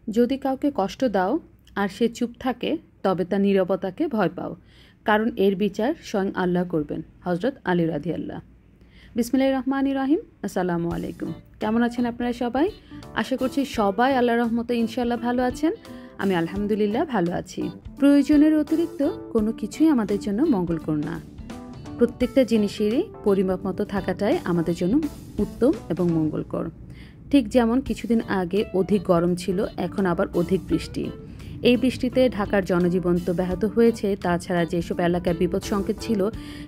যদি কাউকে কষ্ট দাও আর সে চুপ থাকে তবে তার নীরবতাকে ভয় পাও, কারণ এর বিচার স্বয়ং আল্লাহ করবেন। হযরত আলী রাদিয়াল্লাহ। বিসমিল্লাহির রহমানির রহিম। আসসালামু আলাইকুম। কেমন আছেন আপনারা সবাই? আশা করছি সবাই আল্লাহর রহমতে ইনশাআল্লাহ ভালো আছেন। আমি আলহামদুলিল্লাহ ভালো আছি। প্রয়োজনের অতিরিক্ত কোনো কিছুই আমাদের জন্য মঙ্গলকর না। প্রত্যেকটা জিনিসেরই পরিমাপ মতো থাকাটাই আমাদের জন্য উত্তম এবং মঙ্গলকর। ঠিক যেমন কিছুদিন আগে অধিক গরম ছিল, এখন আবার অধিক বৃষ্টি। এই বৃষ্টিতে ঢাকার জনজীবন তো ব্যাহত হয়েছে, তাছাড়া যেসব এলাকায় বিপদ সংকেত ছিল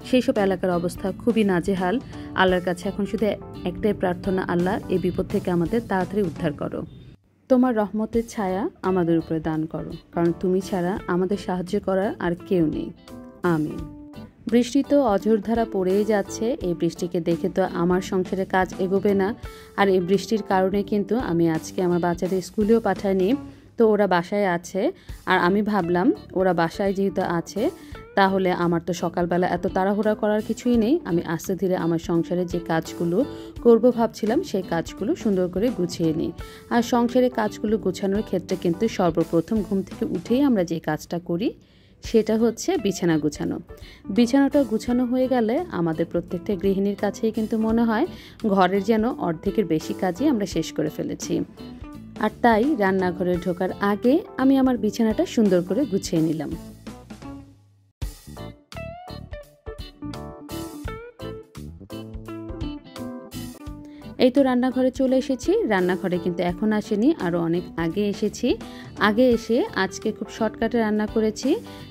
সেই সব এলাকার অবস্থা খুবই নাজেহাল। আল্লাহর কাছে এখন শুধু একটাই প্রার্থনা, আল্লাহ এই বিপদ থেকে আমাদের তাড়াতাড়ি উদ্ধার করো। তোমার রহমতের ছায়া আমাদের উপরে দান করো, কারণ তুমি ছাড়া আমাদের সাহায্য করার আর কেউ নেই। আমিন। বৃষ্টি তো অঝোরধারা পড়েই যাচ্ছে। এই বৃষ্টিকে দেখে তো আমার সংসারে কাজ এগোবে না। আর এই বৃষ্টির কারণে কিন্তু আমি আজকে আমার বাচ্চাদের স্কুলেও পাঠাইনি, তো ওরা বাসায় আছে। আর আমি ভাবলাম ওরা বাসায় যেহেতু আছে তাহলে আমার তো সকালবেলা এত তাড়াহুড়া করার কিছুই নেই, আমি আস্তে ধীরে আমার সংসারে যে কাজগুলো করব ভাবছিলাম সেই কাজগুলো সুন্দর করে গুছিয়ে নিই। আর সংসারে কাজগুলো গোছানোর ক্ষেত্রে কিন্তু সর্বপ্রথম ঘুম থেকে উঠেই আমরা যে কাজটা করি সেটা হচ্ছে বিছানা গুছানো। বিছানাটা গুছানো হয়ে গেলে আমাদের প্রত্যেকটা গৃহিণীর কাছেই কিন্তু মনে হয় ঘরের যেন অর্ধেকের বেশি কাজই আমরা শেষ করে ফেলেছি। আর তাই রান্নাঘরে ঢোকার আগে আমি আমার বিছানাটা সুন্দর করে গুছিয়ে নিলাম। এই তো রান্নাঘরে চলে এসেছি। রান্নাঘরে কিন্তু এখন আসেনি, আরও অনেক আগে এসেছি। আগে এসে আজকে খুব শর্টকাটে রান্না করেছি।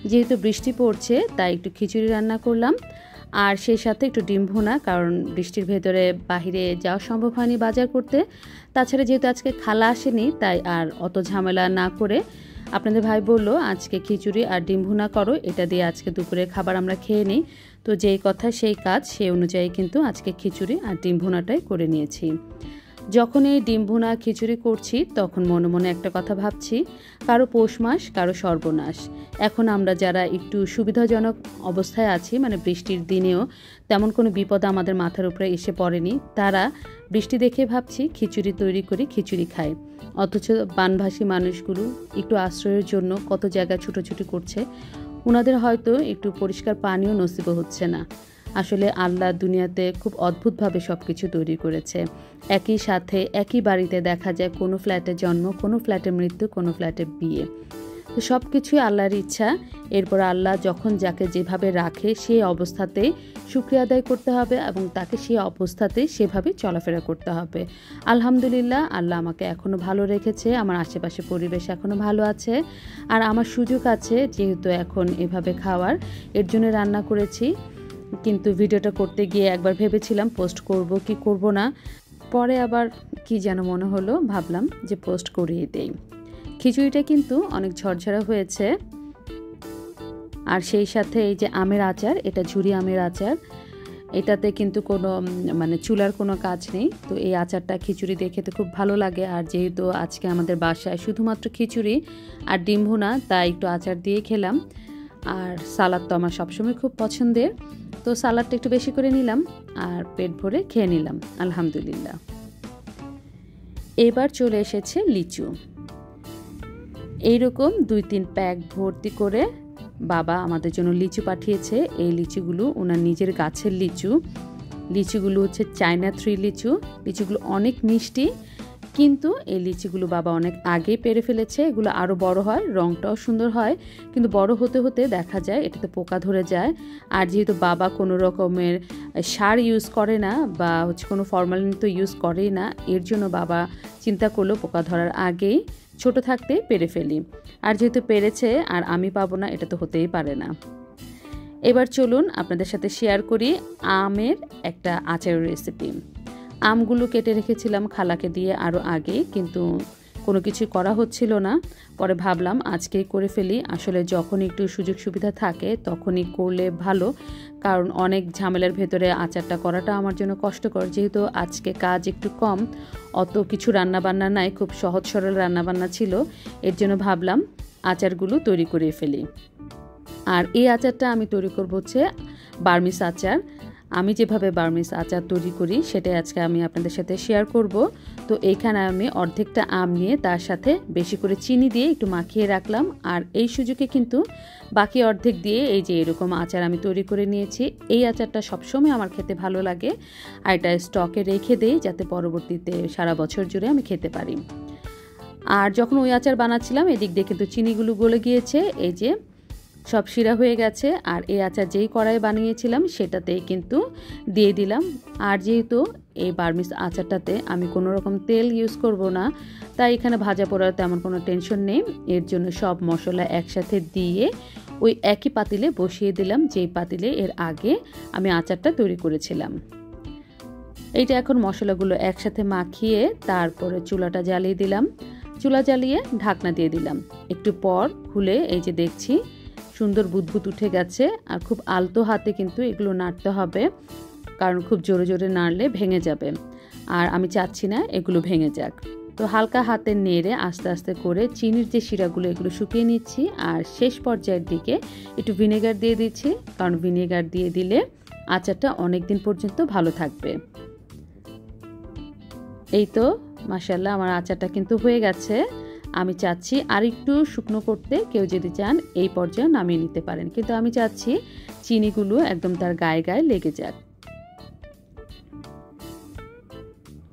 যেহেতু বৃষ্টি পড়ছে তাই একটু খিচুড়ি রান্না করলাম, আর সেই সাথে একটু ডিম ভুনা, কারণ বৃষ্টির ভেতরে বাহিরে যাওয়া সম্ভব হয়নি বাজার করতে। তাছাড়া যেহেতু আজকে খালা আসেনি তাই আর অত ঝামেলা না করে আপনাদের ভাই বললো আজকে খিচুড়ি আর ডিম ভুনা করো, এটা দিয়ে আজকে দুপুরের খাবার আমরা খেয়ে নিই। তো যেই কথা সেই কাজ, সেই অনুযায়ী কিন্তু আজকে খিচুড়ি আর ডিম ভুনাটাই করে নিয়েছি। যখন এই ডিম ভুনা খিচুড়ি করছি তখন মনে মনে একটা কথা ভাবছি, কারো পৌষ মাস কারো সর্বনাশ। এখন আমরা যারা একটু সুবিধাজনক অবস্থায় আছি, মানে বৃষ্টির দিনেও তেমন কোনো বিপদ আমাদের মাথার উপরে এসে পড়েনি, তারা বৃষ্টি দেখে ভাবছি খিচুড়ি তৈরি করি, খিচুড়ি খাই। অথচ বানভাসী মানুষগুলো একটু আশ্রয়ের জন্য কত জায়গায় ছুটোছুটি করছে, ওনাদের হয়তো একটু পরিষ্কার পানিও নসিব হচ্ছে না। আসলে আল্লাহ দুনিয়াতে খুব অদ্ভুতভাবে সব কিছু তৈরি করেছে। একই সাথে একই বাড়িতে দেখা যায় কোনো ফ্ল্যাটে জন্ম, কোনো ফ্ল্যাটে মৃত্যু, কোনো ফ্ল্যাটে বিয়ে। তো সব কিছুই আল্লাহর ইচ্ছা। এরপর আল্লাহ যখন যাকে যেভাবে রাখে সেই অবস্থাতেই শুকরিয়া আদায় করতে হবে এবং তাকে সেই অবস্থাতেই সেভাবে চলাফেরা করতে হবে। আলহামদুলিল্লাহ, আল্লাহ আমাকে এখনও ভালো রেখেছে, আমার আশেপাশে পরিবেশ এখনও ভালো আছে, আর আমার সুযোগ আছে যেহেতু এখন এভাবে খাওয়ার, এর জন্য রান্না করেছি। কিন্তু ভিডিওটা করতে গিয়ে একবার ভেবেছিলাম পোস্ট করব কি করব না, পরে আবার কি যেন মনে হলো, ভাবলাম যে পোস্ট করিয়ে দেই। খিচুড়িটা কিন্তু অনেক ঝরঝরা হয়েছে। আর সেই সাথে এই যে আমের আচার, এটা ঝুরি আমের আচার, এটাতে কিন্তু কোনো মানে চুলার কোনো কাজ নেই। তো এই আচারটা খিচুড়ি দিয়ে খেতে খুব ভালো লাগে। আর যেহেতু আজকে আমাদের বাসায় শুধুমাত্র খিচুড়ি আর ডিম ভুনা, তাই একটু আচার দিয়ে খেলাম। আর সালাদ তো আমার সবসময় খুব পছন্দের, তো সালাদটা একটু বেশি করে নিলাম আর পেট ভরে খেয়ে নিলাম আলহামদুলিল্লাহ। এবার চলে এসেছে লিচু। এইরকম 2-3 প্যাক ভর্তি করে বাবা আমাদের জন্য লিচু পাঠিয়েছে। এই লিচুগুলো ওনার নিজের গাছের লিচু। লিচুগুলো হচ্ছে চায়না 3 লিচু। লিচুগুলো অনেক মিষ্টি, কিন্তু এই লিচিগুলো বাবা অনেক আগে পেরে ফেলেছে। এগুলো আরও বড় হয়, রঙটাও সুন্দর হয়, কিন্তু বড় হতে হতে দেখা যায় এটাতে পোকা ধরে যায়। আর যেহেতু বাবা কোনো রকমের সার ইউজ করে না বা কোনো ফরমালিন তো ইউজ করেই না, এর জন্য বাবা চিন্তা করলো পোকা ধরার আগেই ছোট থাকতে পেরে ফেলি। আর যেহেতু পেরেছে আর আমি পাবো না, এটা তো হতেই পারে না। এবার চলুন আপনাদের সাথে শেয়ার করি আমের একটা আচারের রেসিপি। আমগুলো কেটে রেখেছিলাম খালাকে দিয়ে আরও আগে, কিন্তু কোনো কিছু করা হচ্ছিল না। পরে ভাবলাম আজকেই করে ফেলি। আসলে যখন একটু সুযোগ সুবিধা থাকে তখনই করলে ভালো, কারণ অনেক ঝামেলার ভেতরে আচারটা করাটা আমার জন্য কষ্টকর। যেহেতু আজকে কাজ একটু কম, অত কিছু রান্নাবান্না নাই, খুব সহজ সরল রান্নাবান্না ছিল, এর জন্য ভাবলাম আচারগুলো তৈরি করে ফেলি। আর এই আচারটা আমি তৈরি করব হচ্ছে বার্মিস আচার। আমি যেভাবে বার্মিজ আচার তৈরি করি সেটাই আজকে আমি আপনাদের সাথে শেয়ার করব। তো এইখানে আমি অর্ধেকটা আম নিয়ে তার সাথে বেশি করে চিনি দিয়ে একটু মাখিয়ে রাখলাম, আর এই সুযোগে কিন্তু বাকি অর্ধেক দিয়ে এই যে এরকম আচার আমি তৈরি করে নিয়েছি। এই আচারটা সবসময় আমার খেতে ভালো লাগে, আর এটা স্টকে রেখে দেই যাতে পরবর্তীতে সারা বছর জুড়ে আমি খেতে পারি। আর যখন ওই আচার বানাচ্ছিলাম এদিক দিয়ে কিন্তু চিনিগুলো গলে গিয়েছে, এই যে সব শিরা হয়ে গেছে। আর এই আচার যেই কড়াই বানিয়েছিলাম সেটাতেই কিন্তু দিয়ে দিলাম। আর যেহেতু এই বার্মিজ আচারটাতে আমি কোনো রকম তেল ইউজ করব না, তাই এখানে ভাজা পোড়ার তেমন কোনো টেনশন নেই। এর জন্য সব মশলা একসাথে দিয়ে ওই একই পাতিলে বসিয়ে দিলাম, যেই পাতিলে এর আগে আমি আচারটা তৈরি করেছিলাম। এইটা এখন মশলাগুলো একসাথে মাখিয়ে তারপরে চুলাটা জ্বালিয়ে দিলাম। চুলা জ্বালিয়ে ঢাকনা দিয়ে দিলাম। একটু পর খুলে এই যে দেখছি সুন্দর বুদবুদ উঠে গেছে। আর খুব আলতো হাতে কিন্তু এগুলো নাড়তে হবে, কারণ খুব জোরে জোরে নাড়লে ভেঙে যাবে, আর আমি চাচ্ছি না এগুলো ভেঙে যাক। তো হালকা হাতে নেড়ে আস্তে আস্তে করে চিনির যে শিরাগুলো এগুলো শুকিয়ে নিচ্ছি। আর শেষ পর্যায়ের দিকে একটু ভিনেগার দিয়ে দিচ্ছি, কারণ ভিনেগার দিয়ে দিলে আচারটা অনেক দিন পর্যন্ত ভালো থাকবে। এই তো মাশাআল্লাহ আমার আচারটা কিন্তু হয়ে গেছে। আমি চাচ্ছি আর একটু শুকনো করতে, কেউ যদি চান এই পর্যায়ে নামিয়ে নিতে পারেন, কিন্তু আমি চাচ্ছি চিনিগুলো একদম তার গায়ে গায়ে লেগে যাক।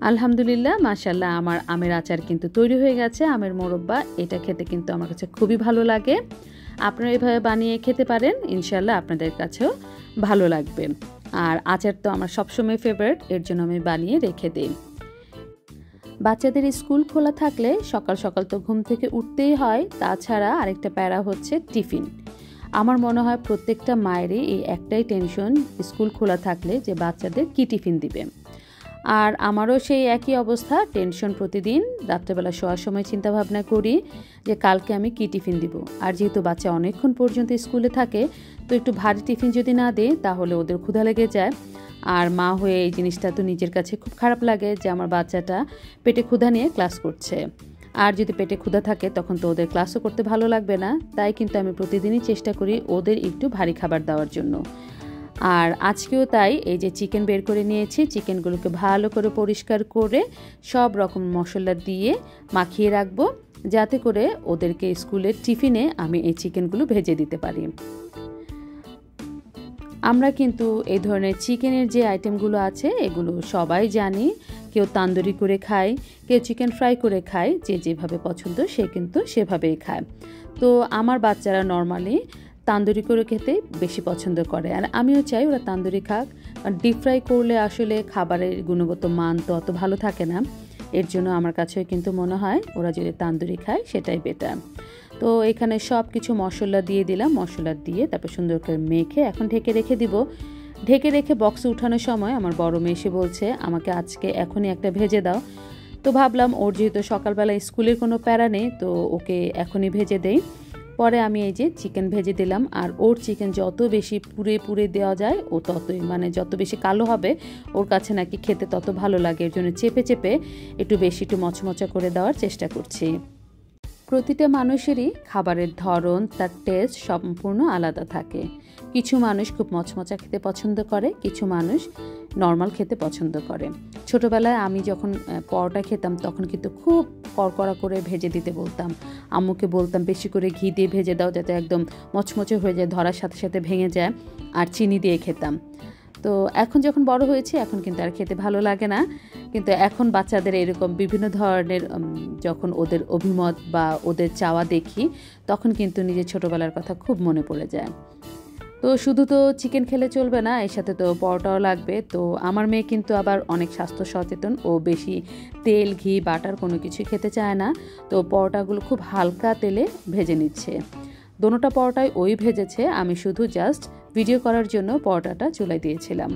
আলহামদুলিল্লাহ মাশাআল্লাহ আমার আমের আচার কিন্তু তৈরি হয়ে গেছে, আমের মোরব্বা। এটা খেতে কিন্তু আমার কাছে খুবই ভালো লাগে। আপনারা এভাবে বানিয়ে খেতে পারেন, ইনশাআল্লাহ আপনাদের কাছেও ভালো লাগবে। আর আচার তো আমার সবসময় ফেভারিট, এর জন্য আমি বানিয়ে রেখে দিই। বাচ্চাদের স্কুল খোলা থাকলে সকাল সকাল তো ঘুম থেকে উঠতেই হয়, তাছাড়া আরেকটা প্যারা হচ্ছে টিফিন। আমার মনে হয় প্রত্যেকটা মায়েরই এই একটাই টেনশন স্কুল খোলা থাকলে যে বাচ্চাদের কি টিফিন দিবে। আর আমারও সেই একই অবস্থা, টেনশন প্রতিদিন রাত্রেবেলা শোয়ার সময় চিন্তা ভাবনা করি যে কালকে আমি কি টিফিন দিব। আর যেহেতু বাচ্চা অনেকক্ষণ পর্যন্ত স্কুলে থাকে, তো একটু ভারী টিফিন যদি না দেয় তাহলে ওদের ক্ষুধা লেগে যায়। আর মা হয়ে এই জিনিসটা তো নিজের কাছে খুব খারাপ লাগে যে আমার বাচ্চাটা পেটে ক্ষুধা নিয়ে ক্লাস করছে। আর যদি পেটে ক্ষুধা থাকে তখন তো ওদের ক্লাসও করতে ভালো লাগবে না, তাই কিন্তু আমি প্রতিদিনই চেষ্টা করি ওদের একটু ভারী খাবার দেওয়ার জন্য। আর আজকেও তাই, এই যে চিকেন বের করে নিয়েছি, চিকেনগুলোকে ভালো করে পরিষ্কার করে সব রকম মশলা দিয়ে মাখিয়ে রাখবো, যাতে করে ওদেরকে স্কুলের টিফিনে আমি এই চিকেনগুলো ভেজে দিতে পারি। আমরা কিন্তু এই ধরনের চিকেনের যে আইটেমগুলো আছে এগুলো সবাই জানি। কেউ তান্দুরি করে খায়, কেউ চিকেন ফ্রাই করে খায়, যে যেভাবে পছন্দ সে কিন্তু সেভাবেই খায়। তো আমার বাচ্চারা নর্মালি তান্দুরি করে খেতে বেশি পছন্দ করে, আর আমিও চাই ওরা তান্দুরি খাক, কারণ ডিপ ফ্রাই করলে আসলে খাবারের গুণগত মান তো অত ভালো থাকে না। এর জন্য আমার কাছেও কিন্তু মনে হয় ওরা যদি তান্দুরি খায় সেটাই বেটার। তো এখানে সব কিছু মশলা দিয়ে দিলাম, মশলা দিয়ে তারপর সুন্দর করে মেখে এখন ঢেকে রেখে দিব। ঢেকে রেখে বক্সে উঠানোর সময় আমার বড় মেয়ে এসে বলছে আমাকে আজকে এখনই একটা ভেজে দাও। তো ভাবলাম ওর যেহেতু সকালবেলা স্কুলের কোনো প্যারা নেই, তো ওকে এখনই ভেজে দেই। পরে আমি এই যে চিকেন ভেজে দিলাম। আর ওর চিকেন যত বেশি পুড়ে পুড়ে দেওয়া যায় ও ততই, মানে যত বেশি কালো হবে ওর কাছে নাকি খেতে তত ভালো লাগে। এর জন্য চেপে চেপে একটু বেশি একটু মচমচা করে দেওয়ার চেষ্টা করছি। প্রতিটা মানুষেরই খাবারের ধরন, তার টেস্ট সম্পূর্ণ আলাদা থাকে। কিছু মানুষ খুব মচমচা খেতে পছন্দ করে, কিছু মানুষ নর্মাল খেতে পছন্দ করে। ছোটোবেলায় আমি যখন পরোটা খেতাম তখন কিন্তু খুব কড়কড়া করে ভেজে দিতে বলতাম, আম্মুকে বলতাম বেশি করে ঘি দিয়ে ভেজে দাও যাতে একদম মচমচে হয়ে যায়, ধরার সাথে সাথে ভেঙে যায়, আর চিনি দিয়ে খেতাম। তো এখন যখন বড় হয়েছে এখন কিন্তু আর খেতে ভালো লাগে না, কিন্তু এখন বাচ্চাদের এরকম বিভিন্ন ধরনের যখন ওদের অভিমত বা ওদের চাওয়া দেখি তখন কিন্তু নিজের ছোটোবেলার কথা খুব মনে পড়ে যায়। তো শুধু তো চিকেন খেলে চলবে না, এর সাথে তো পরোটাও লাগবে। তো আমার মেয়ে কিন্তু আবার অনেক স্বাস্থ্য সচেতন, ও বেশি তেল ঘি বাটার কোনো কিছু খেতে চায় না। তো পরোটাগুলো খুব হালকা তেলে ভেজে নিচ্ছে। দোনোটা পরোটাই ওই ভেজেছে, আমি শুধু জাস্ট ভিডিও করার জন্য পরোটাটা চুলায় দিয়েছিলাম।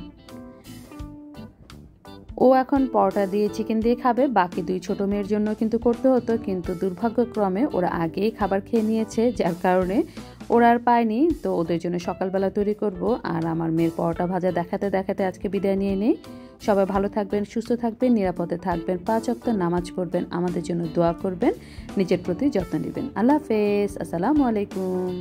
ও এখন পরোটা দিয়ে চিকেন দিয়ে খাবে। বাকি দুই ছোট মেয়ের জন্য কিন্তু করতে হতো, কিন্তু দুর্ভাগ্যক্রমে ওরা আগেই খাবার খেয়ে নিয়েছে, যার কারণে ওরা আর পায়নি। তো ওদের জন্য সকালবেলা তৈরি করব। আর আমার মেয়ের পরোটা ভাজা দেখাতে দেখাতে আজকে বিদায় নিয়ে নেই। সবাই ভালো থাকবেন, সুস্থ থাকবেন, নিরাপদে থাকবেন, 5 ওয়াক্ত নামাজ পড়বেন, আমাদের জন্য দোয়া করবেন, নিজের প্রতি যত্ন নেবেন। আল্লাহ হাফেজ, আসসালামু আলাইকুম।